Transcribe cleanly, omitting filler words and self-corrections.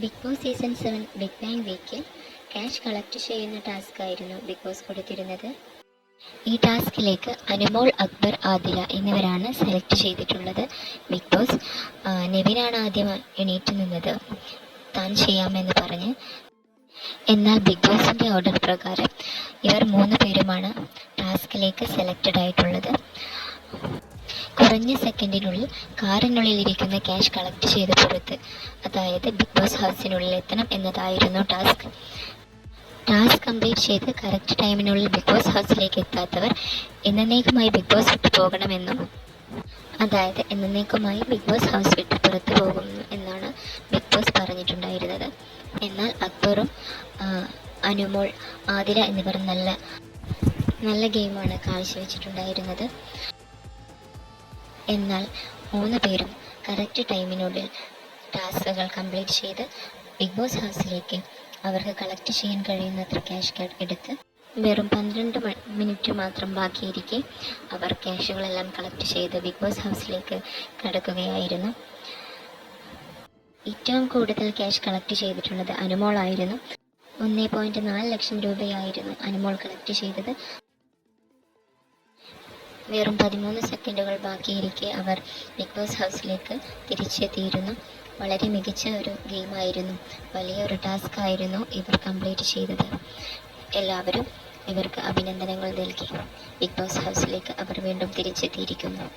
Big Boss season 7 big bang വീക്കിൽ cash collect ചെയ്യുന്ന task ആയിരുന്നു ബിഗ് ബോസ് കൊടുത്തിരുന്നത്. ഈ ടാസ്കിലേക്ക് അനുമോൾ, അക്ബർ, ആദില എന്നിവരാണ് സെലക്ട് ചെയ്തിട്ടുള്ളത്. ബിഗ് ബോസ് നെവിനാണ് ആദ്യം എണീറ്റ് നിന്നത് താൻ ചെയ്യാമെന്ന് പറഞ്ഞ്. എന്നാൽ ബിഗ് ബോസിൻ്റെ ഓർഡർ പ്രകാരം ഇവർ 3 പേരുമാണ് ടാസ്കിലേക്ക് സെലക്റ്റഡ് ആയിട്ടുള്ളത്. കുറഞ്ഞ സെക്കൻഡിനുള്ളിൽ കാറിനുള്ളിൽ ഇരിക്കുന്ന ക്യാഷ് കളക്ട് ചെയ്ത് പുറത്ത്, അതായത് ബിഗ് ബോസ് ഹൗസിനുള്ളിൽ എത്തണം എന്നതായിരുന്നു ടാസ്ക്. കംപ്ലീറ്റ് ചെയ്ത് കറക്റ്റ് ടൈമിനുള്ളിൽ ബിഗ് ബോസ് ഹൗസിലേക്ക് എത്താത്തവർ എന്നേക്കുമായി ബിഗ് ബോസ് വിട്ടു പോകണമെന്നും, അതായത് എന്നേക്കുമായി ബിഗ് ബോസ് ഹൗസ് വിട്ട് പുറത്തു പോകുന്നു എന്നാണ് ബിഗ് ബോസ് പറഞ്ഞിട്ടുണ്ടായിരുന്നത്. എന്നാൽ അക്ബറും അനുമോൾ, ആതിര എന്നിവർ നല്ല ഗെയിമാണ് കാഴ്ചവെച്ചിട്ടുണ്ടായിരുന്നത്. എന്നാൽ 3 പേരും കറക്റ്റ് ടൈമിനുള്ളിൽ ടാസ്കുകൾ കംപ്ലീറ്റ് ചെയ്ത് ബിഗ് ബോസ് ഹൗസിലേക്ക് അവർക്ക് കളക്ട് ചെയ്യാൻ കഴിയുന്നത്ര ക്യാഷ് എടുത്ത് വെറും 12 മിനിറ്റ് മാത്രം ബാക്കിയിരിക്കെ അവർ ക്യാഷുകളെല്ലാം കളക്ട് ചെയ്ത് ബിഗ് ബോസ് ഹൗസിലേക്ക് കടക്കുകയായിരുന്നു. ഏറ്റവും കൂടുതൽ ക്യാഷ് കളക്ട് ചെയ്തിട്ടുള്ളത് അനുമോളായിരുന്നു. 1.4 ലക്ഷം രൂപയായിരുന്നു അനുമോൾ കളക്ട് ചെയ്തത്. വെറും 13 സെക്കൻഡുകൾ ബാക്കിയിരിക്കെ അവർ ബിഗ് ബോസ് ഹൗസിലേക്ക് തിരിച്ചെത്തിയിരുന്നു. വളരെ മികച്ച ഒരു ഗെയിമായിരുന്നു, വലിയൊരു ടാസ്ക് ആയിരുന്നു ഇവർ കംപ്ലീറ്റ് ചെയ്തത്. എല്ലാവരും ഇവർക്ക് അഭിനന്ദനങ്ങൾ നൽകി. ബിഗ് ബോസ് ഹൗസിലേക്ക് അവർ വീണ്ടും തിരിച്ചെത്തിയിരിക്കുന്നു.